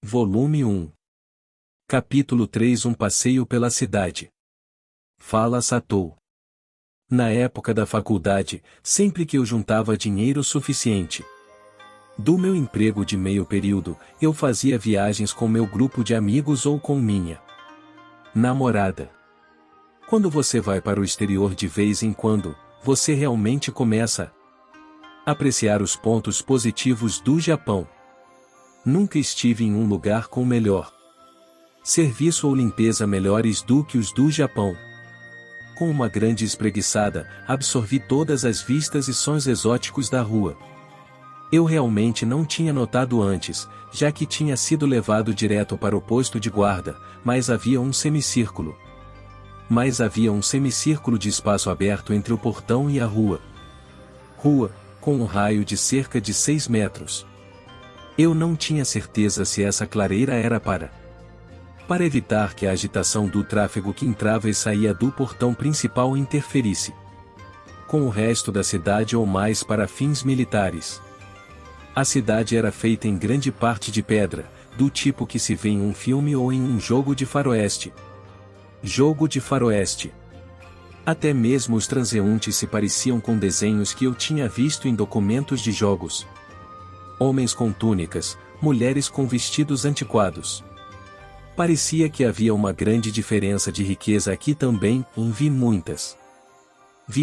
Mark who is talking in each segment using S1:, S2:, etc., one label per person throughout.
S1: Volume 1. Capítulo 3. Um passeio pela cidade. Fala Satou. Na época da faculdade, sempre que eu juntava dinheiro suficiente do meu emprego de meio período, eu fazia viagens com meu grupo de amigos ou com minha namorada. Quando você vai para o exterior de vez em quando, você realmente começa a apreciar os pontos positivos do Japão. Nunca estive em um lugar com melhor serviço ou limpeza melhores do que os do Japão. Com uma grande espreguiçada, absorvi todas as vistas e sons exóticos da rua. Eu realmente não tinha notado antes, já que tinha sido levado direto para o posto de guarda, mas havia um semicírculo de espaço aberto entre o portão e a rua. Com um raio de cerca de 6 metros. Eu não tinha certeza se essa clareira era para evitar que a agitação do tráfego que entrava e saía do portão principal interferisse com o resto da cidade ou mais para fins militares. A cidade era feita em grande parte de pedra, do tipo que se vê em um filme ou em um jogo de faroeste. Até mesmo os transeuntes se pareciam com desenhos que eu tinha visto em documentos de jogos. Homens com túnicas, mulheres com vestidos antiquados. Parecia que havia uma grande diferença de riqueza aqui também, vi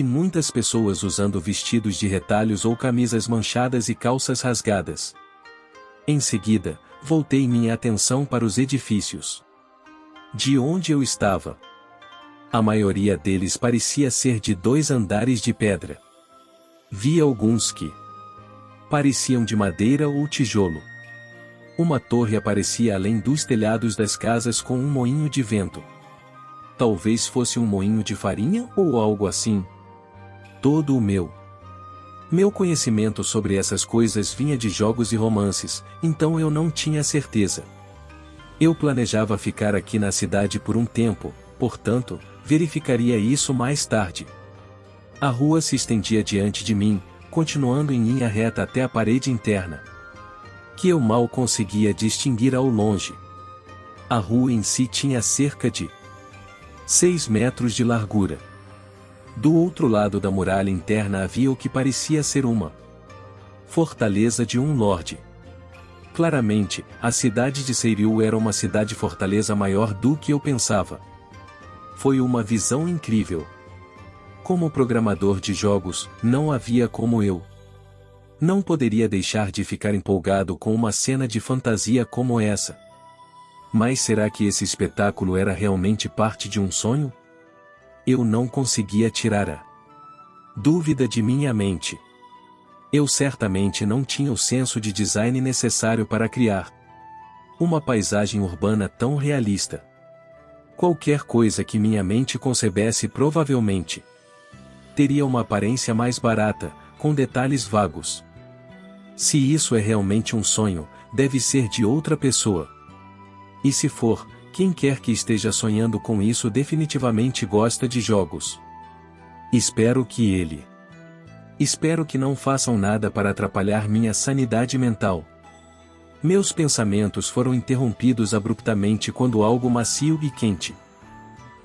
S1: muitas pessoas usando vestidos de retalhos ou camisas manchadas e calças rasgadas. Em seguida, voltei minha atenção para os edifícios de onde eu estava. A maioria deles parecia ser de 2 andares de pedra. Vi alguns que pareciam de madeira ou tijolo. Uma torre aparecia além dos telhados das casas com um moinho de vento. Talvez fosse um moinho de farinha ou algo assim. Todo o meu conhecimento sobre essas coisas vinha de jogos e romances, então eu não tinha certeza. Eu planejava ficar aqui na cidade por um tempo, portanto, verificaria isso mais tarde. A rua se estendia diante de mim, continuando em linha reta até a parede interna, que eu mal conseguia distinguir ao longe. A rua em si tinha cerca de 6 metros de largura. Do outro lado da muralha interna havia o que parecia ser uma fortaleza de um lorde. Claramente, a cidade de Seiryu era uma cidade-fortaleza maior do que eu pensava. Foi uma visão incrível. Como programador de jogos, não havia como eu não poderia deixar de ficar empolgado com uma cena de fantasia como essa. Mas será que esse espetáculo era realmente parte de um sonho? Eu não conseguia tirar a dúvida de minha mente. Eu certamente não tinha o senso de design necessário para criar uma paisagem urbana tão realista. Qualquer coisa que minha mente concebesse provavelmente teria uma aparência mais barata, com detalhes vagos. Se isso é realmente um sonho, deve ser de outra pessoa. E se for, quem quer que esteja sonhando com isso definitivamente gosta de jogos. Espero que não façam nada para atrapalhar minha sanidade mental. Meus pensamentos foram interrompidos abruptamente quando algo macio e quente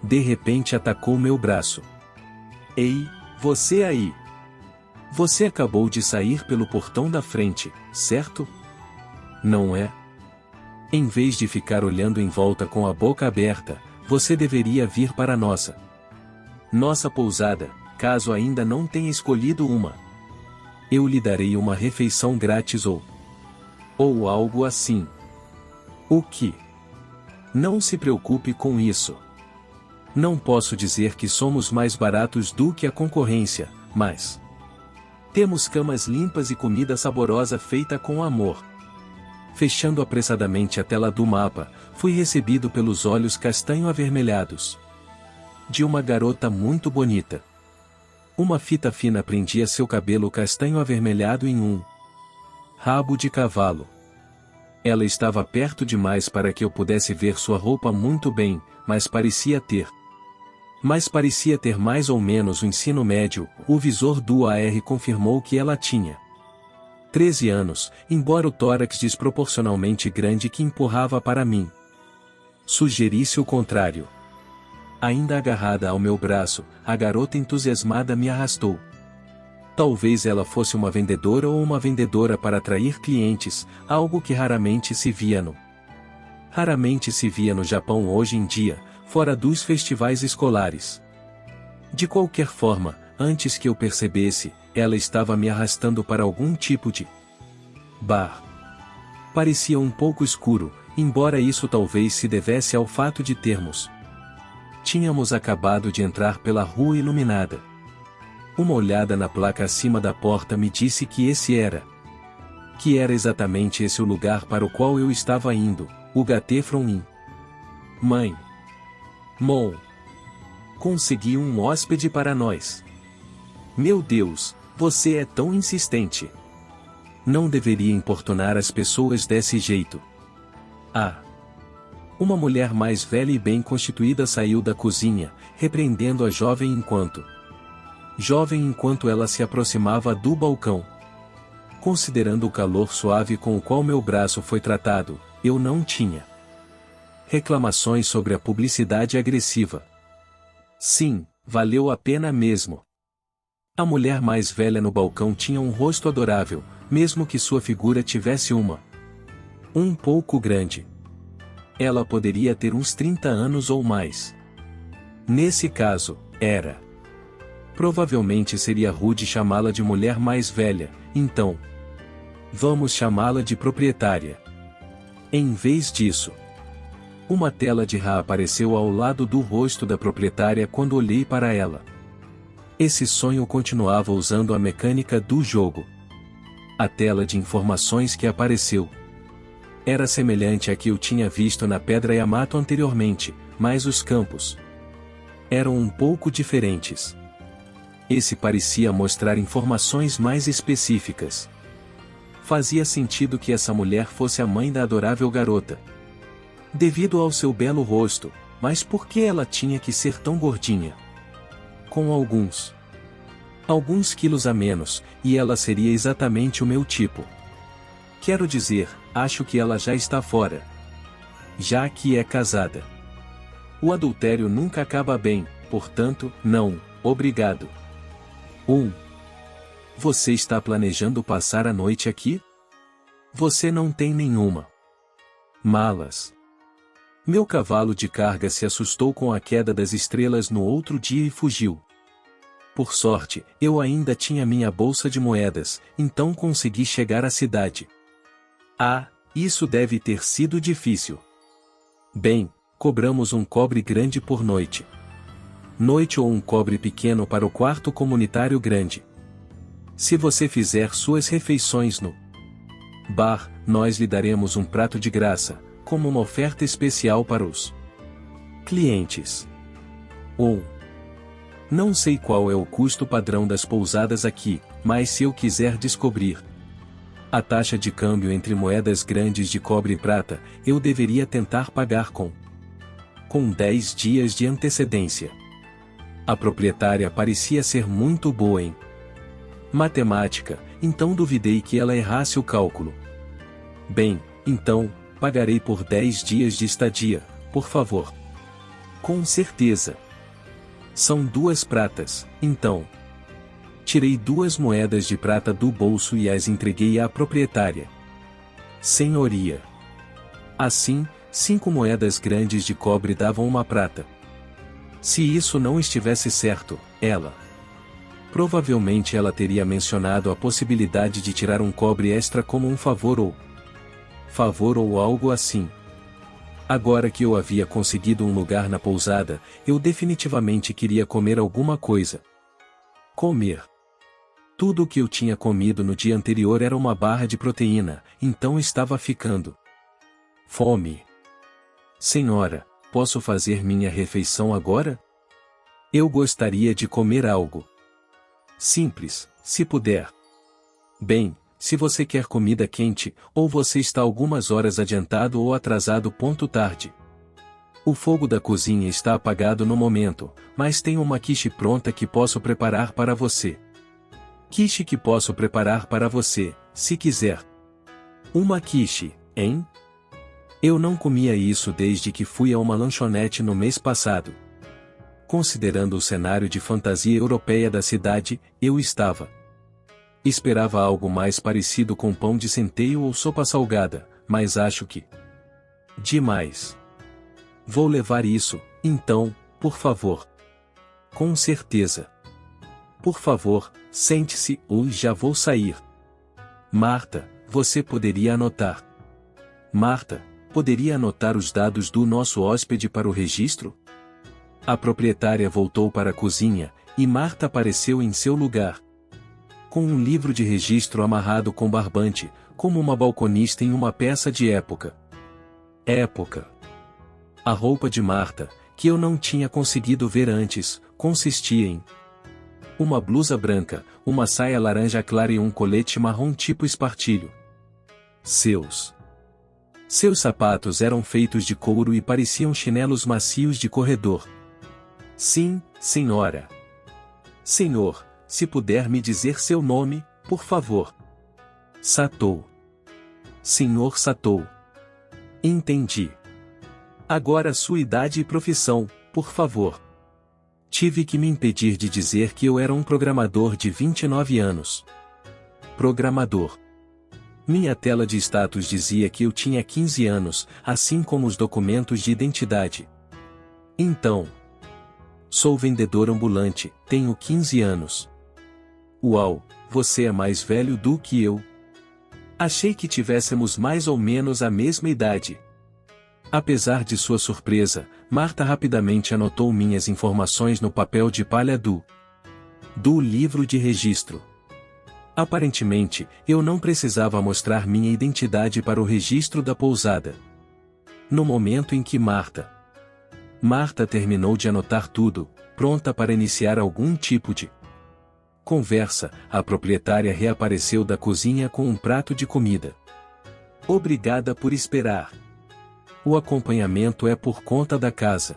S1: de repente atacou meu braço. Ei, você aí! Você acabou de sair pelo portão da frente, certo? Não é? Em vez de ficar olhando em volta com a boca aberta, você deveria vir para nossa pousada, caso ainda não tenha escolhido uma. Eu lhe darei uma refeição grátis ou algo assim. O que? Não se preocupe com isso. Não posso dizer que somos mais baratos do que a concorrência, mas temos camas limpas e comida saborosa feita com amor. Fechando apressadamente a tela do mapa, fui recebido pelos olhos castanho-avermelhados de uma garota muito bonita. Uma fita fina prendia seu cabelo castanho-avermelhado em um rabo de cavalo. Ela estava perto demais para que eu pudesse ver sua roupa muito bem, mas parecia ter mais ou menos o ensino médio. O visor do AR confirmou que ela tinha 13 anos, embora o tórax desproporcionalmente grande que empurrava para mim sugerisse o contrário. Ainda agarrada ao meu braço, a garota entusiasmada me arrastou. Talvez ela fosse uma vendedora ou uma vendedora para atrair clientes, algo que raramente se via no Japão hoje em dia, fora dos festivais escolares. De qualquer forma, antes que eu percebesse, ela estava me arrastando para algum tipo de bar. Parecia um pouco escuro, embora isso talvez se devesse ao fato de tínhamos acabado de entrar pela rua iluminada. Uma olhada na placa acima da porta me disse que era exatamente esse o lugar para o qual eu estava indo, o Gatefron Inn. Mãe. Mon. Consegui um hóspede para nós. Meu Deus, você é tão insistente. Não deveria importunar as pessoas desse jeito. Ah. Uma mulher mais velha e bem constituída saiu da cozinha, repreendendo a jovem enquanto ela se aproximava do balcão. Considerando o calor suave com o qual meu braço foi tratado, eu não tinha reclamações sobre a publicidade agressiva. Sim, valeu a pena mesmo. A mulher mais velha no balcão tinha um rosto adorável, mesmo que sua figura tivesse um pouco grande. Ela poderia ter uns 30 anos ou mais. Nesse caso, era. Provavelmente seria rude chamá-la de mulher mais velha, então vamos chamá-la de proprietária. Em vez disso, uma tela de Ra apareceu ao lado do rosto da proprietária quando olhei para ela. Esse sonho continuava usando a mecânica do jogo. A tela de informações que apareceu era semelhante à que eu tinha visto na Pedra Yamato anteriormente, mas os campos eram um pouco diferentes. Esse parecia mostrar informações mais específicas. Fazia sentido que essa mulher fosse a mãe da adorável garota, devido ao seu belo rosto, mas por que ela tinha que ser tão gordinha? Com alguns quilos a menos, e ela seria exatamente o meu tipo. Quero dizer, acho que ela já está fora. Já que é casada. O adultério nunca acaba bem, portanto, não, obrigado. Você está planejando passar a noite aqui? Você não tem nenhuma malas. Meu cavalo de carga se assustou com a queda das estrelas no outro dia e fugiu. Por sorte, eu ainda tinha minha bolsa de moedas, então consegui chegar à cidade. Ah, isso deve ter sido difícil. Bem, cobramos um cobre grande por noite. Noite ou um cobre pequeno para o quarto comunitário grande. Se você fizer suas refeições no bar, nós lhe daremos um prato de graça, como uma oferta especial para os clientes. Não sei qual é o custo padrão das pousadas aqui, mas se eu quiser descobrir a taxa de câmbio entre moedas grandes de cobre e prata, eu deveria tentar pagar com 10 dias de antecedência. A proprietária parecia ser muito boa em matemática, então duvidei que ela errasse o cálculo. Bem, então, pagarei por 10 dias de estadia, por favor. Com certeza. São 2 pratas, então. Tirei 2 moedas de prata do bolso e as entreguei à proprietária. Senhoria. Assim, 5 moedas grandes de cobre davam uma prata. Se isso não estivesse certo, provavelmente ela teria mencionado a possibilidade de tirar um cobre extra como um favor ou algo assim. Agora que eu havia conseguido um lugar na pousada, eu definitivamente queria comer alguma coisa. Tudo o que eu tinha comido no dia anterior era uma barra de proteína, então estava ficando fome. Senhora, posso fazer minha refeição agora? Eu gostaria de comer algo simples, se puder. Bem, se você quer comida quente, ou você está algumas horas adiantado ou atrasado. Tarde. O fogo da cozinha está apagado no momento, mas tenho uma quiche pronta que posso preparar para você. Quiche que posso preparar para você, se quiser. Uma quiche, hein? Eu não comia isso desde que fui a uma lanchonete no mês passado. Considerando o cenário de fantasia europeia da cidade, eu esperava algo mais parecido com pão de centeio ou sopa salgada, mas acho que... demais. Vou levar isso, então, por favor. Com certeza. Por favor, sente-se, ou já vou sair. Marta, você poderia anotar. Marta, poderia anotar os dados do nosso hóspede para o registro? A proprietária voltou para a cozinha, e Marta apareceu em seu lugar. Com um livro de registro amarrado com barbante, como uma balconista em uma peça de época. A roupa de Marta, que eu não tinha conseguido ver antes, consistia em uma blusa branca, uma saia laranja clara e um colete marrom tipo espartilho. Seus sapatos eram feitos de couro e pareciam chinelos macios de corredor. Sim, senhora. Senhor, se puder me dizer seu nome, por favor. Satou. Senhor Satou. Entendi. Agora sua idade e profissão, por favor. Tive que me impedir de dizer que eu era um programador de 29 anos. Programador. Minha tela de status dizia que eu tinha 15 anos, assim como os documentos de identidade. Então... sou vendedor ambulante, tenho 15 anos. Uau, você é mais velho do que eu. Achei que tivéssemos mais ou menos a mesma idade. Apesar de sua surpresa, Marta rapidamente anotou minhas informações no papel de palha do livro de registro. Aparentemente, eu não precisava mostrar minha identidade para o registro da pousada. No momento em que Marta terminou de anotar tudo, pronta para iniciar algum tipo de conversa, a proprietária reapareceu da cozinha com um prato de comida. Obrigada por esperar. O acompanhamento é por conta da casa.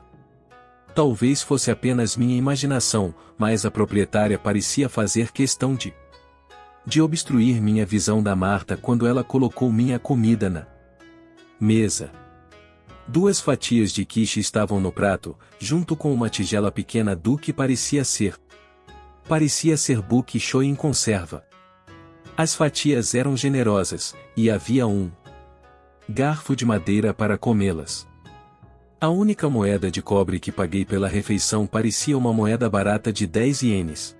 S1: Talvez fosse apenas minha imaginação, mas a proprietária parecia fazer questão de obstruir minha visão da Marta quando ela colocou minha comida na mesa. 2 fatias de quiche estavam no prato, junto com uma tigela pequena do que parecia ser bok choy em conserva. As fatias eram generosas, e havia um garfo de madeira para comê-las. A única moeda de cobre que paguei pela refeição parecia uma moeda barata de 10 ienes.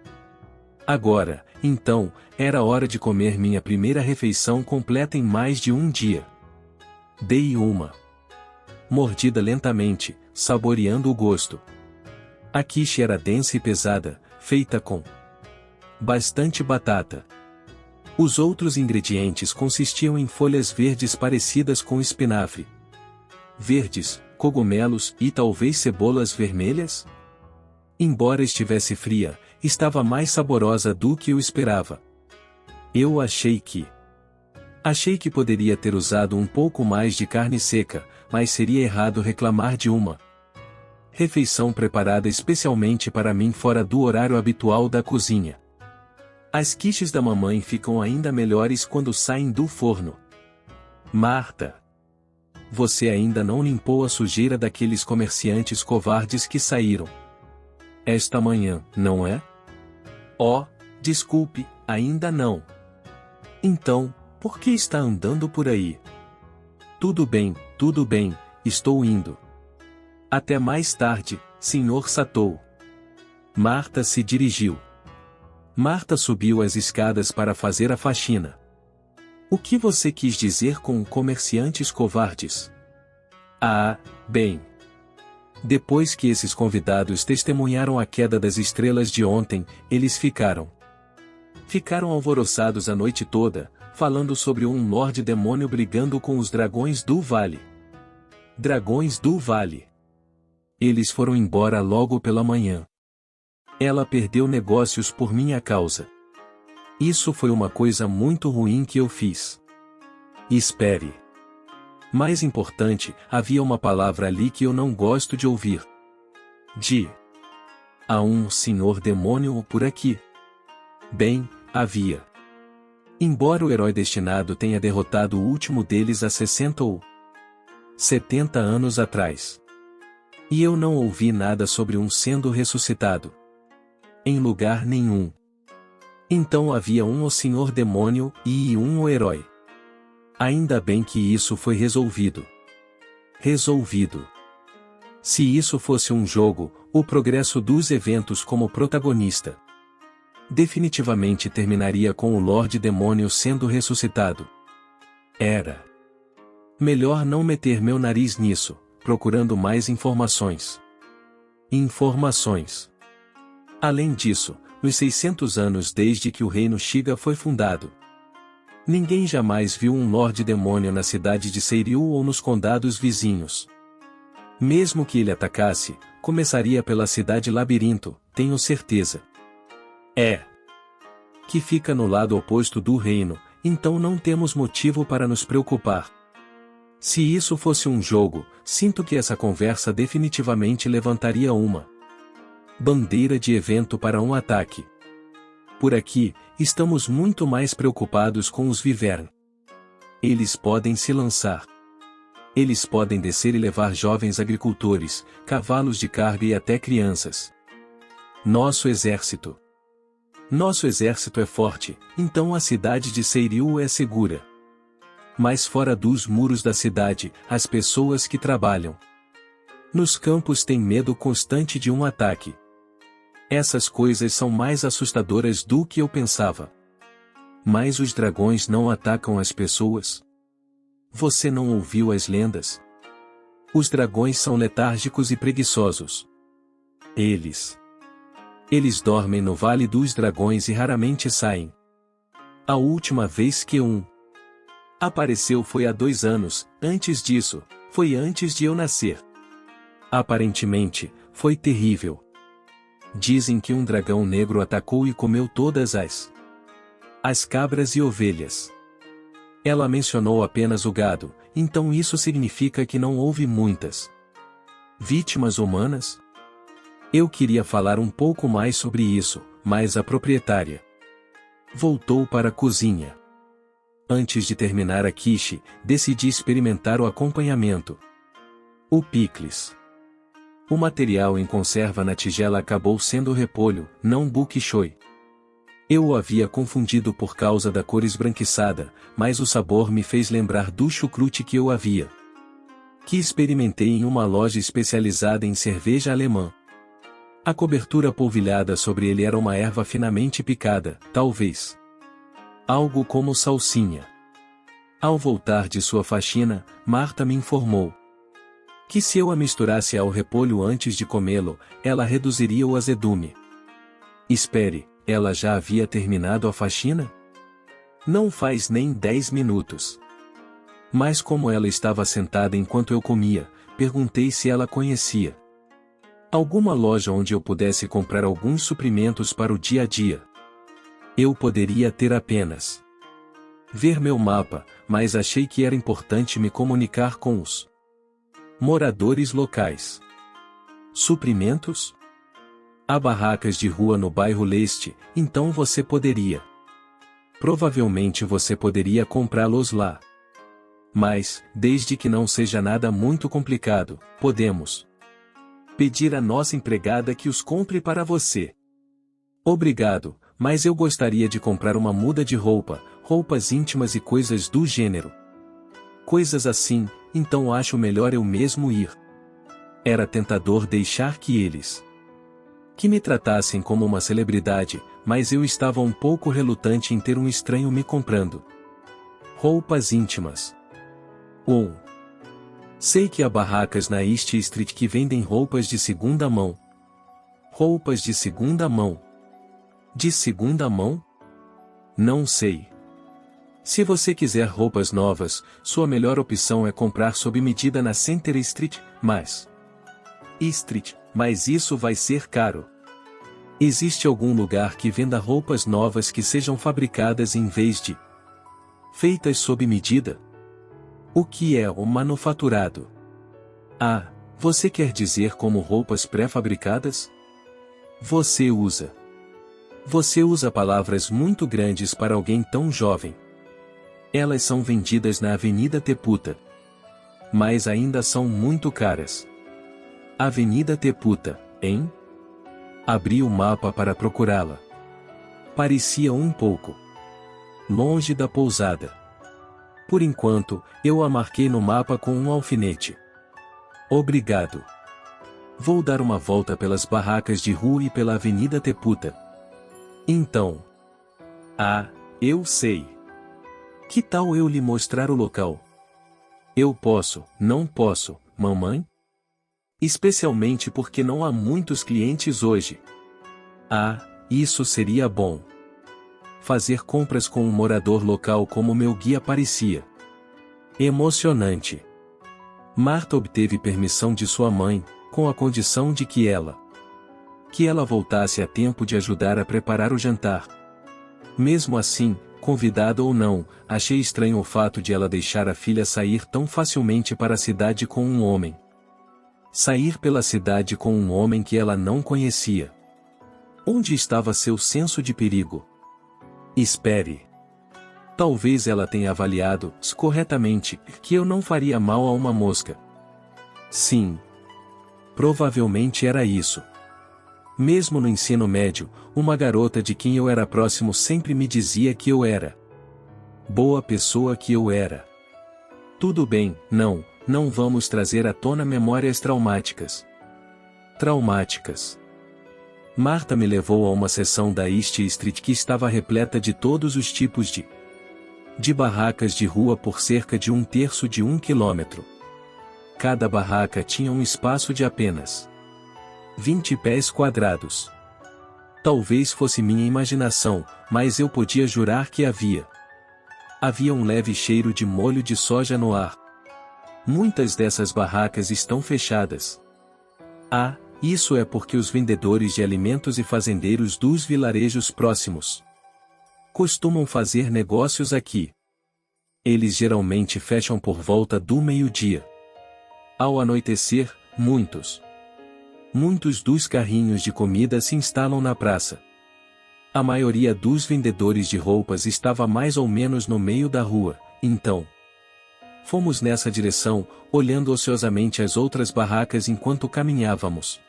S1: Agora, então, era hora de comer minha primeira refeição completa em mais de um dia. Dei uma mordida lentamente, saboreando o gosto. A quiche era densa e pesada, feita com bastante batata. Os outros ingredientes consistiam em folhas verdes parecidas com espinafre. Verdes, cogumelos e talvez cebolas vermelhas? Embora estivesse fria, estava mais saborosa do que eu esperava. Eu achei que poderia ter usado um pouco mais de carne seca, mas seria errado reclamar de uma refeição preparada especialmente para mim fora do horário habitual da cozinha. As quiches da mamãe ficam ainda melhores quando saem do forno. Marta, você ainda não limpou a sujeira daqueles comerciantes covardes que saíram esta manhã, não é? Oh, desculpe, ainda não. Então, por que está andando por aí? Tudo bem, estou indo. Até mais tarde, Sr. Satou. Marta se dirigiu. Marta subiu as escadas para fazer a faxina. O que você quis dizer com comerciantes covardes? Ah, bem. Depois que esses convidados testemunharam a queda das estrelas de ontem, eles ficaram alvoroçados a noite toda, falando sobre um Lorde Demônio brigando com os dragões do vale. Dragões do vale. Eles foram embora logo pela manhã. Ela perdeu negócios por minha causa. Isso foi uma coisa muito ruim que eu fiz. Espere. Mais importante, havia uma palavra ali que eu não gosto de ouvir. Há um senhor demônio por aqui. Bem, havia. Embora o herói destinado tenha derrotado o último deles há 60 ou 70 anos atrás. E eu não ouvi nada sobre um sendo ressuscitado. Em lugar nenhum. Então havia um o Senhor Demônio e um o herói. Ainda bem que isso foi resolvido. Resolvido. Se isso fosse um jogo, o progresso dos eventos como protagonista definitivamente terminaria com o Lorde Demônio sendo ressuscitado. Era melhor não meter meu nariz nisso, procurando mais informações. Informações. Além disso, nos 600 anos desde que o reino Shiga foi fundado, ninguém jamais viu um Lorde Demônio na cidade de Seiryu ou nos condados vizinhos. Mesmo que ele atacasse, começaria pela cidade Labirinto, tenho certeza. Que fica no lado oposto do reino, então não temos motivo para nos preocupar. Se isso fosse um jogo, sinto que essa conversa definitivamente levantaria uma bandeira de evento para um ataque. Por aqui, estamos muito mais preocupados com os Wyvern. Eles podem se lançar. Eles podem descer e levar jovens agricultores, cavalos de carga e até crianças. Nosso exército é forte, então a cidade de Seiryu é segura. Mas fora dos muros da cidade, as pessoas que trabalham nos campos têm medo constante de um ataque. Essas coisas são mais assustadoras do que eu pensava. Mas os dragões não atacam as pessoas? Você não ouviu as lendas? Os dragões são letárgicos e preguiçosos. Eles dormem no Vale dos Dragões e raramente saem. A última vez que um apareceu foi há 2 anos, antes disso, foi antes de eu nascer. Aparentemente, foi terrível. Dizem que um dragão negro atacou e comeu todas as cabras e ovelhas. Ela mencionou apenas o gado, então isso significa que não houve muitas vítimas humanas? Eu queria falar um pouco mais sobre isso, mas a proprietária voltou para a cozinha. Antes de terminar a quiche, decidi experimentar o acompanhamento. O picles. O material em conserva na tigela acabou sendo repolho, não bok choy. Eu o havia confundido por causa da cor esbranquiçada, mas o sabor me fez lembrar do chucrute que eu havia que experimentei em uma loja especializada em cerveja alemã. A cobertura polvilhada sobre ele era uma erva finamente picada, talvez algo como salsinha. Ao voltar de sua faxina, Marta me informou que se eu a misturasse ao repolho antes de comê-lo, ela reduziria o azedume. Espere, ela já havia terminado a faxina? Não faz nem 10 minutos. Mas como ela estava sentada enquanto eu comia, perguntei se ela conhecia alguma loja onde eu pudesse comprar alguns suprimentos para o dia a dia. Eu poderia ter apenas ver meu mapa, mas achei que era importante me comunicar com os moradores locais. Suprimentos? Há barracas de rua no bairro Leste, então você poderia. Provavelmente você poderia comprá-los lá. Mas, desde que não seja nada muito complicado, podemos pedir à nossa empregada que os compre para você. Obrigado, mas eu gostaria de comprar uma muda de roupa, roupas íntimas e coisas do gênero. Coisas assim, então acho melhor eu mesmo ir. Era tentador deixar que eles me tratassem como uma celebridade, mas eu estava um pouco relutante em ter um estranho me comprando roupas íntimas. Sei que há barracas na East Street que vendem roupas de segunda mão. Roupas de segunda mão? De segunda mão? Não sei. Se você quiser roupas novas, sua melhor opção é comprar sob medida na Center Street, mas isso vai ser caro. Existe algum lugar que venda roupas novas que sejam fabricadas em vez de feitas sob medida? O que é o manufaturado? Ah, você quer dizer como roupas pré-fabricadas? Você usa Você usa palavras muito grandes para alguém tão jovem. Elas são vendidas na Avenida Teputa. Mas ainda são muito caras. Avenida Teputa, hein? Abri o mapa para procurá-la. Parecia um pouco longe da pousada. Por enquanto, eu a marquei no mapa com um alfinete. Obrigado. Vou dar uma volta pelas barracas de rua e pela Avenida Teputa. Então. Ah, eu sei. Que tal eu lhe mostrar o local? Eu posso, não posso, mamãe? Especialmente porque não há muitos clientes hoje. Ah, isso seria bom. Fazer compras com um morador local como meu guia parecia emocionante. Marta obteve permissão de sua mãe, com a condição de que ela voltasse a tempo de ajudar a preparar o jantar. Mesmo assim, convidada ou não, achei estranho o fato de ela deixar a filha sair tão facilmente para a cidade com um homem. Sair pela cidade com um homem que ela não conhecia. Onde estava seu senso de perigo? Espere. Talvez ela tenha avaliado, corretamente, que eu não faria mal a uma mosca. Sim. Provavelmente era isso. Mesmo no ensino médio, uma garota de quem eu era próximo sempre me dizia que eu era boa pessoa que eu era. Tudo bem, não vamos trazer à tona memórias traumáticas. Traumáticas. Marta me levou a uma seção da East Street que estava repleta de todos os tipos de barracas de rua por cerca de 1/3 de 1 quilômetro. Cada barraca tinha um espaço de apenas 20 pés quadrados. Talvez fosse minha imaginação, mas eu podia jurar que havia um leve cheiro de molho de soja no ar. Muitas dessas barracas estão fechadas. Ah, isso é porque os vendedores de alimentos e fazendeiros dos vilarejos próximos costumam fazer negócios aqui. Eles geralmente fecham por volta do meio-dia. Ao anoitecer, muitos dos carrinhos de comida se instalam na praça. A maioria dos vendedores de roupas estava mais ou menos no meio da rua, então fomos nessa direção, olhando ociosamente as outras barracas enquanto caminhávamos.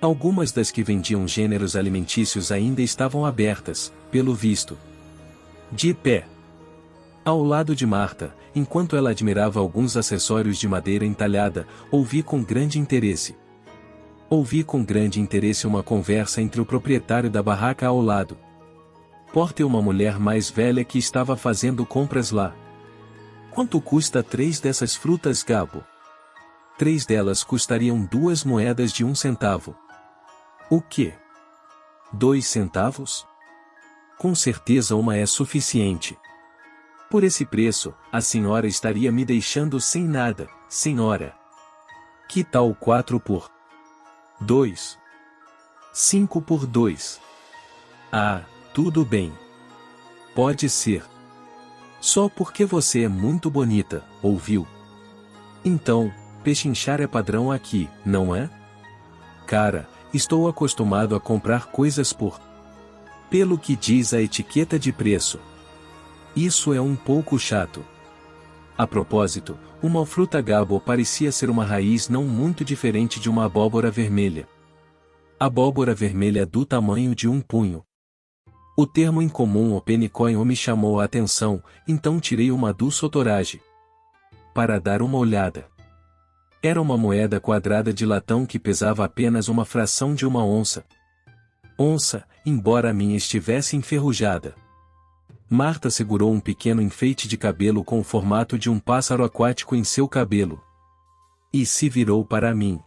S1: Algumas das que vendiam gêneros alimentícios ainda estavam abertas, pelo visto. De pé. Ao lado de Marta, enquanto ela admirava alguns acessórios de madeira entalhada, ouvi com grande interesse uma conversa entre o proprietário da barraca ao lado. Porta e uma mulher mais velha que estava fazendo compras lá. Quanto custa 3 dessas frutas, Gabo? 3 delas custariam 2 moedas de 1 centavo. O quê? 2 centavos? Com certeza uma é suficiente. Por esse preço, a senhora estaria me deixando sem nada, senhora. Que tal 4 por 2? 5 por 2? Ah, tudo bem. Pode ser. Só porque você é muito bonita, ouviu? Então, pechinchar é padrão aqui, não é? Cara, estou acostumado a comprar coisas pelo que diz a etiqueta de preço. Isso é um pouco chato. A propósito, uma fruta Gabo parecia ser uma raiz não muito diferente de uma abóbora vermelha. Abóbora vermelha do tamanho de um punho. O termo incomum openicoin me chamou a atenção, então tirei uma do sotorage para dar uma olhada. Era uma moeda quadrada de latão que pesava apenas uma fração de uma onça. Onça, embora a minha estivesse enferrujada. Marta segurou um pequeno enfeite de cabelo com o formato de um pássaro aquático em seu cabelo. E se virou para mim.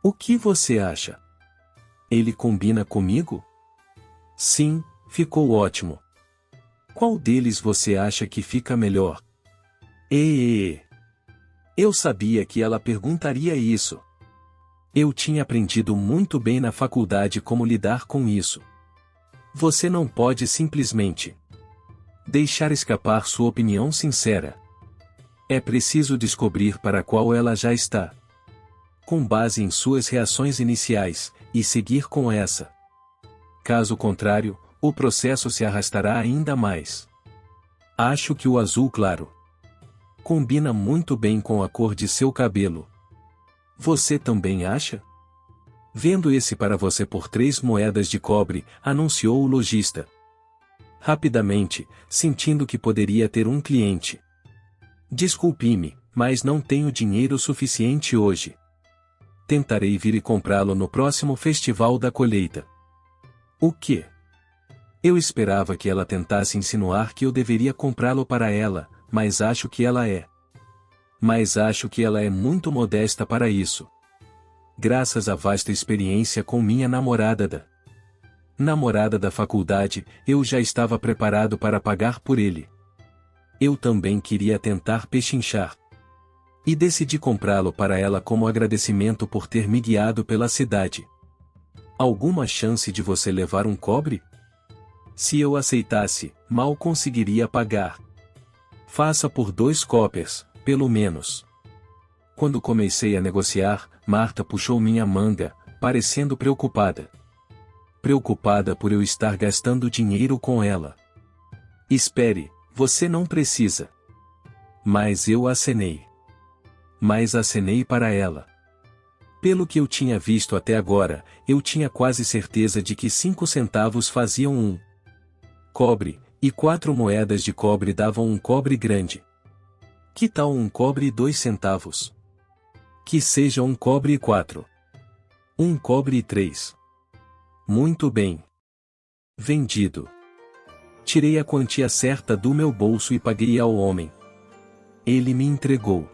S1: O que você acha? Ele combina comigo? Sim, ficou ótimo. Qual deles você acha que fica melhor? Eu sabia que ela perguntaria isso. Eu tinha aprendido muito bem na faculdade como lidar com isso. Você não pode simplesmente deixar escapar sua opinião sincera. É preciso descobrir para qual ela já está, com base em suas reações iniciais, e seguir com essa. Caso contrário, o processo se arrastará ainda mais. Acho que o azul claro combina muito bem com a cor de seu cabelo. Você também acha? Vendo esse para você por 3 moedas de cobre, anunciou o lojista. Rapidamente, sentindo que poderia ter um cliente. Desculpe-me, mas não tenho dinheiro suficiente hoje. Tentarei vir e comprá-lo no próximo festival da colheita. O quê? Eu esperava que ela tentasse insinuar que eu deveria comprá-lo para ela, mas acho que ela é. Mas acho que ela é muito modesta para isso. Graças à vasta experiência com minha namorada da faculdade, eu já estava preparado para pagar por ele. Eu também queria tentar pechinchar. E decidi comprá-lo para ela como agradecimento por ter me guiado pela cidade. Alguma chance de você levar um cobre? Se eu aceitasse, mal conseguiria pagar. Faça por 2 coppers, pelo menos. Quando comecei a negociar, Marta puxou minha manga, parecendo preocupada. Preocupada por eu estar gastando dinheiro com ela. Espere, você não precisa. Mas eu acenei. Mas acenei para ela. Pelo que eu tinha visto até agora, eu tinha quase certeza de que 5 centavos faziam um cobre, e 4 moedas de cobre davam um cobre grande. Que tal um cobre e 2 centavos? Que seja um cobre e 4. Um cobre e 3. Muito bem. Vendido. Tirei a quantia certa do meu bolso e paguei ao homem. Ele me entregou.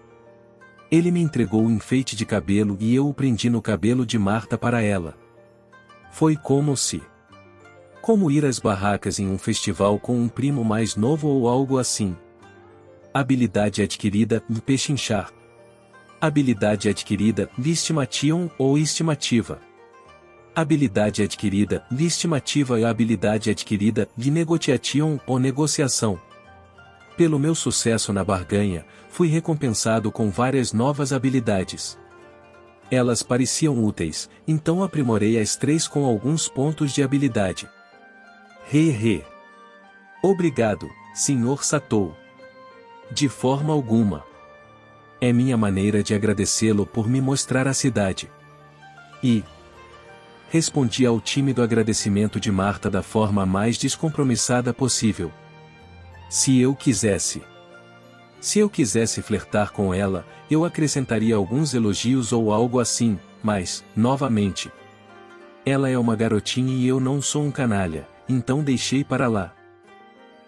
S1: Ele me entregou o enfeite de cabelo e eu o prendi no cabelo de Marta para ela. Foi como ir às barracas em um festival com um primo mais novo ou algo assim. Habilidade adquirida, pechinchar. Habilidade adquirida, estimation ou estimativa. Habilidade adquirida, estimativa e habilidade adquirida, negociation ou negociação. Pelo meu sucesso na barganha, fui recompensado com várias novas habilidades. Elas pareciam úteis, então aprimorei as 3 com alguns pontos de habilidade. Obrigado, Sr. Satou. De forma alguma. É minha maneira de agradecê-lo por me mostrar a cidade. E respondi ao tímido agradecimento de Marta da forma mais descompromissada possível. Se eu quisesse flertar com ela, eu acrescentaria alguns elogios ou algo assim, mas, novamente, ela é uma garotinha e eu não sou um canalha, então deixei para lá.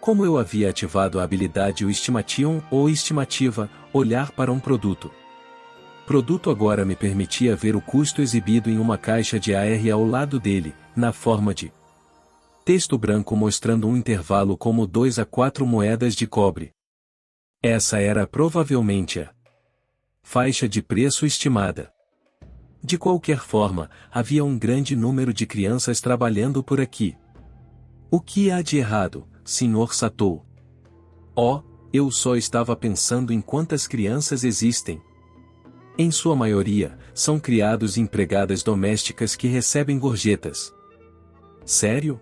S1: Como eu havia ativado a habilidade o estimation ou estimativa, olhar para um produto. Produto agora me permitia ver o custo exibido em uma caixa de AR ao lado dele, na forma de texto branco mostrando um intervalo como 2 a 4 moedas de cobre. Essa era provavelmente a faixa de preço estimada. De qualquer forma, havia um grande número de crianças trabalhando por aqui. O que há de errado, Sr. Satou? Oh, eu só estava pensando em quantas crianças existem. Em sua maioria, são criados e empregadas domésticas que recebem gorjetas. Sério?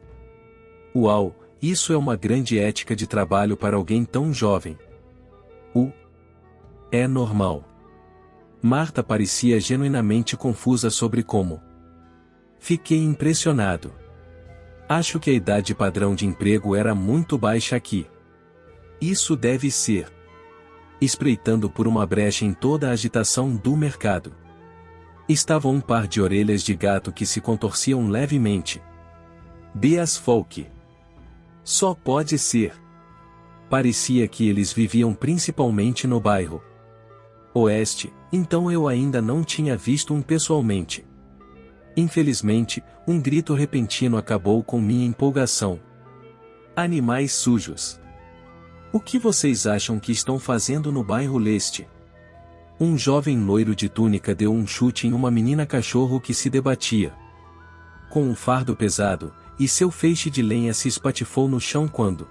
S1: Uau, isso é uma grande ética de trabalho para alguém tão jovem. É normal. Marta parecia genuinamente confusa sobre como. Fiquei impressionado. Acho que a idade padrão de emprego era muito baixa aqui. Isso deve ser. Espreitando por uma brecha em toda a agitação do mercado. Estava um par de orelhas de gato que se contorciam levemente. Beas Folk. Só pode ser. Parecia que eles viviam principalmente no bairro Oeste, então eu ainda não tinha visto um pessoalmente. Infelizmente, um grito repentino acabou com minha empolgação. Animais sujos. O que vocês acham que estão fazendo no bairro Leste? Um jovem loiro de túnica deu um chute em uma menina cachorro que se debatia com um fardo pesado, e seu feixe de lenha se espatifou no chão quando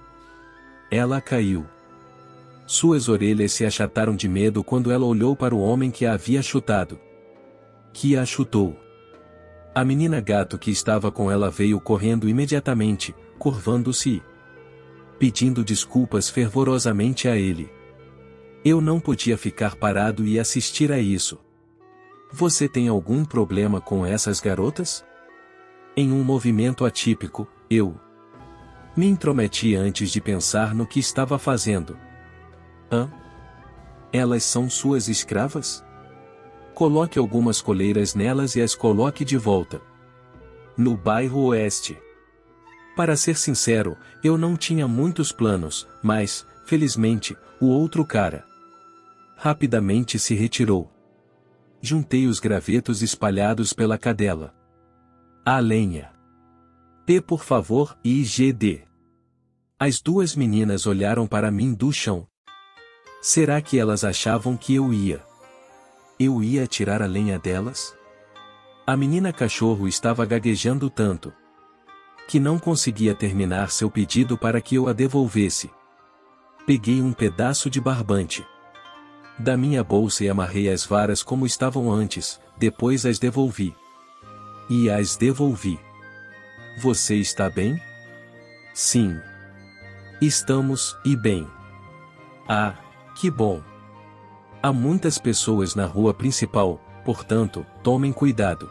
S1: ela caiu. Suas orelhas se achataram de medo quando ela olhou para o homem que a havia chutado. Que a chutou. A menina gato que estava com ela veio correndo imediatamente, curvando-se e pedindo desculpas fervorosamente a ele. Eu não podia ficar parado e assistir a isso. Você tem algum problema com essas garotas? Em um movimento atípico, eu me intrometi antes de pensar no que estava fazendo. Hã? Elas são suas escravas? Coloque algumas coleiras nelas e as coloque de volta. No bairro Oeste. Para ser sincero, eu não tinha muitos planos, mas, felizmente, o outro cara rapidamente se retirou. Juntei os gravetos espalhados pela cadela. A lenha. P por favor, IGD. As duas meninas olharam para mim do chão. Será que elas achavam que eu ia tirar a lenha delas? A menina cachorro estava gaguejando tanto que não conseguia terminar seu pedido para que eu a devolvesse. Peguei um pedaço de barbante da minha bolsa e amarrei as varas como estavam antes, depois as devolvi. E as devolvi. Você está bem? Sim. Estamos, e bem. Ah, que bom. Há muitas pessoas na rua principal, portanto, tomem cuidado.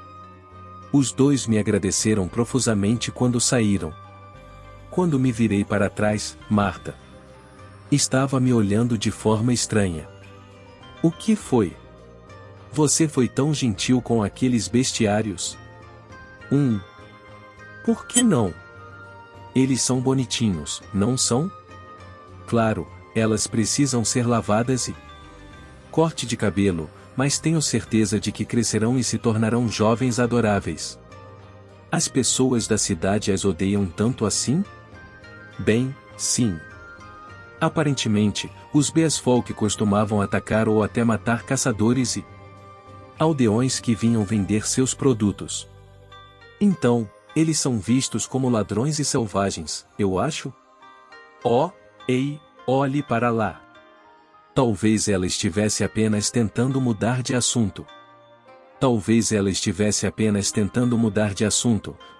S1: Os dois me agradeceram profusamente quando saíram. Quando me virei para trás, Marta estava me olhando de forma estranha. O que foi? Você foi tão gentil com aqueles bestiários? Por que não? Eles são bonitinhos, não são? Claro, elas precisam ser lavadas e corte de cabelo, mas tenho certeza de que crescerão e se tornarão jovens adoráveis. As pessoas da cidade as odeiam tanto assim? Bem, sim. Aparentemente, os Beasfolk costumavam atacar ou até matar caçadores e aldeões que vinham vender seus produtos. Então, eles são vistos como ladrões e selvagens, eu acho? Oh, ei, olhe para lá. Talvez ela estivesse apenas tentando mudar de assunto.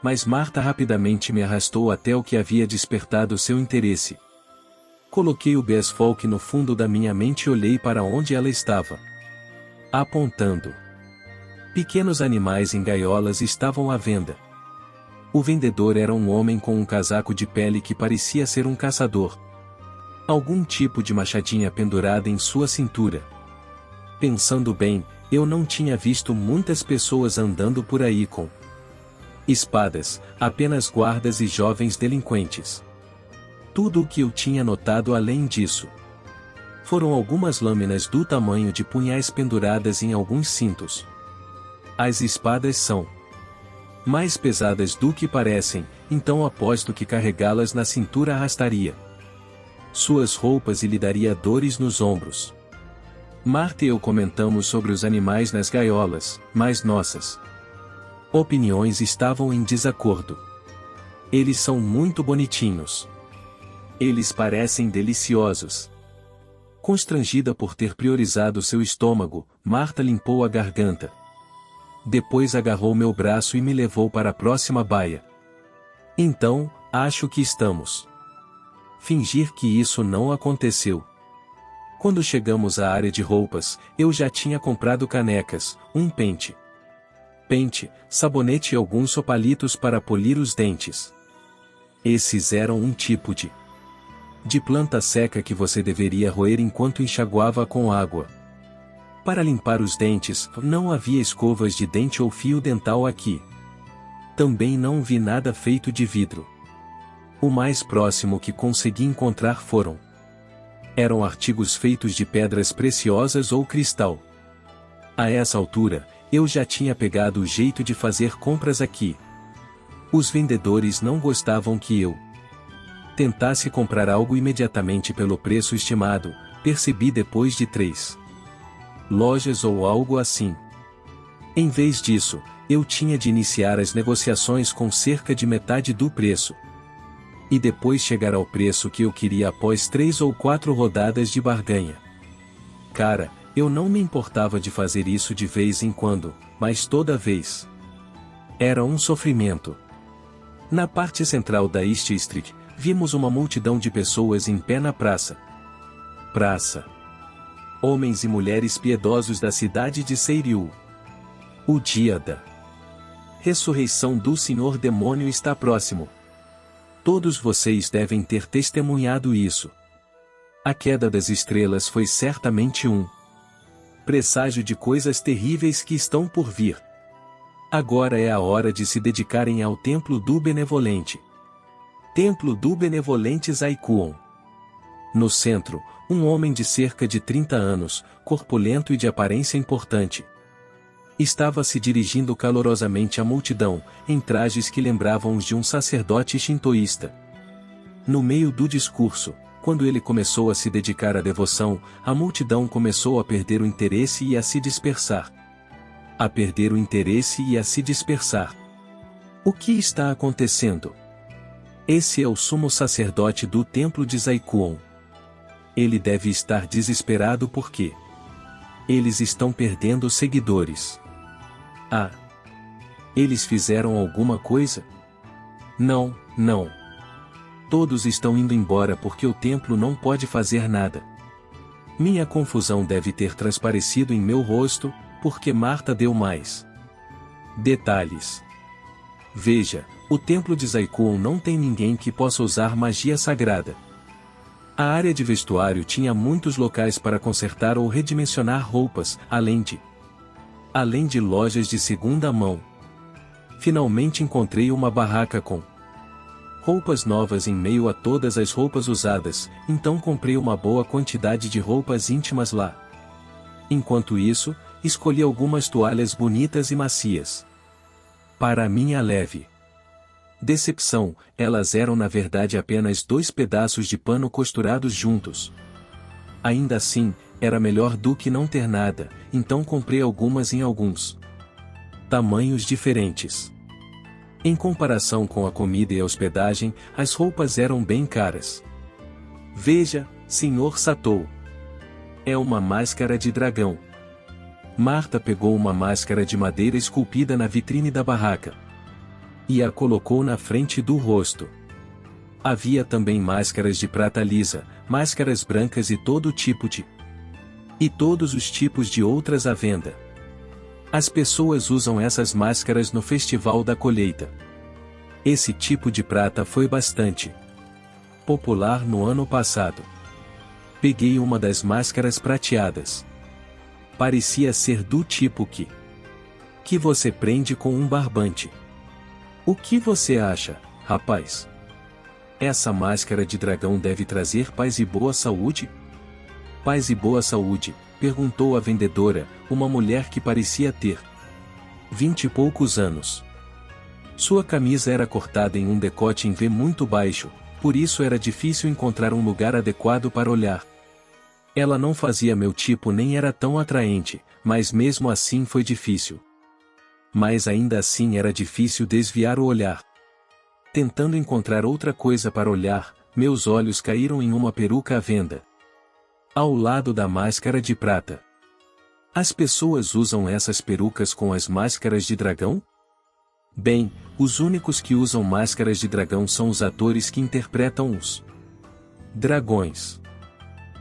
S1: Mas Marta rapidamente me arrastou até o que havia despertado seu interesse. Coloquei o Beasfolk no fundo da minha mente e olhei para onde ela estava apontando. Pequenos animais em gaiolas estavam à venda. O vendedor era um homem com um casaco de pele que parecia ser um caçador. Algum tipo de machadinha pendurada em sua cintura. Pensando bem, eu não tinha visto muitas pessoas andando por aí com espadas, apenas guardas e jovens delinquentes. Tudo o que eu tinha notado além disso foram algumas lâminas do tamanho de punhais penduradas em alguns cintos. As espadas são mais pesadas do que parecem, então aposto que carregá-las na cintura arrastaria suas roupas e lhe daria dores nos ombros. Marta e eu comentamos sobre os animais nas gaiolas, mas nossas opiniões estavam em desacordo. Eles são muito bonitinhos. Eles parecem deliciosos. Constrangida por ter priorizado seu estômago, Marta limpou a garganta. Depois agarrou meu braço e me levou para a próxima baia. Então, acho que estamos. Fingir que isso não aconteceu. Quando chegamos à área de roupas, eu já tinha comprado canecas, um pente, sabonete e alguns sopalitos para polir os dentes. Esses eram um tipo de planta seca que você deveria roer enquanto enxaguava com água. Para limpar os dentes, não havia escovas de dente ou fio dental aqui. Também não vi nada feito de vidro. O mais próximo que consegui encontrar eram artigos feitos de pedras preciosas ou cristal. A essa altura, eu já tinha pegado o jeito de fazer compras aqui. Os vendedores não gostavam que eu tentasse comprar algo imediatamente pelo preço estimado, percebi depois de 3 lojas ou algo assim. Em vez disso, eu tinha de iniciar as negociações com cerca de metade do preço. E depois chegar ao preço que eu queria após 3 ou 4 rodadas de barganha. Cara, eu não me importava de fazer isso de vez em quando, mas toda vez Era um sofrimento. Na parte central da East Street, vimos uma multidão de pessoas em pé na praça. Homens e mulheres piedosos da cidade de Seiriu. O dia da ressurreição do Senhor Demônio está próximo. Todos vocês devem ter testemunhado isso. A queda das estrelas foi certamente um presságio de coisas terríveis que estão por vir. Agora é a hora de se dedicarem ao Templo do Benevolente. Templo do Benevolente Zaikuon. No centro, um homem de cerca de 30 anos, corpulento e de aparência importante. Estava se dirigindo calorosamente à multidão, em trajes que lembravam os de um sacerdote shintoísta. No meio do discurso, quando ele começou a se dedicar à devoção, a multidão começou a perder o interesse e a se dispersar. O que está acontecendo? Esse é o sumo sacerdote do templo de Zaikuon. Ele deve estar desesperado porque eles estão perdendo seguidores. Eles fizeram alguma coisa? Não. Todos estão indo embora porque o templo não pode fazer nada. Minha confusão deve ter transparecido em meu rosto, porque Marta deu mais detalhes. Veja, o templo de Zaikuon não tem ninguém que possa usar magia sagrada. A área de vestuário tinha muitos locais para consertar ou redimensionar roupas, além de lojas de segunda mão. Finalmente encontrei uma barraca com roupas novas em meio a todas as roupas usadas, então comprei uma boa quantidade de roupas íntimas lá. Enquanto isso, escolhi algumas toalhas bonitas e macias. Para minha leve decepção, elas eram na verdade apenas 2 pedaços de pano costurados juntos. Ainda assim, era melhor do que não ter nada, então comprei algumas em alguns tamanhos diferentes. Em comparação com a comida e a hospedagem, as roupas eram bem caras. Veja, Sr. Satou. É uma máscara de dragão. Marta pegou uma máscara de madeira esculpida na vitrine da barraca e a colocou na frente do rosto. Havia também máscaras de prata lisa, máscaras brancas e todos os tipos de outras à venda. As pessoas usam essas máscaras no Festival da Colheita. Esse tipo de prata foi bastante popular no ano passado. Peguei uma das máscaras prateadas. Parecia ser do tipo que você prende com um barbante. O que você acha, rapaz? Essa máscara de dragão deve trazer paz e boa saúde? Paz e boa saúde, perguntou a vendedora, uma mulher que parecia ter 20 e poucos anos. Sua camisa era cortada em um decote em V muito baixo, por isso era difícil encontrar um lugar adequado para olhar. Ela não fazia meu tipo nem era tão atraente, mas mesmo assim foi difícil. Mas ainda assim era difícil desviar o olhar. Tentando encontrar outra coisa para olhar, meus olhos caíram em uma peruca à venda ao lado da máscara de prata. As pessoas usam essas perucas com as máscaras de dragão? Bem, os únicos que usam máscaras de dragão são os atores que interpretam os dragões.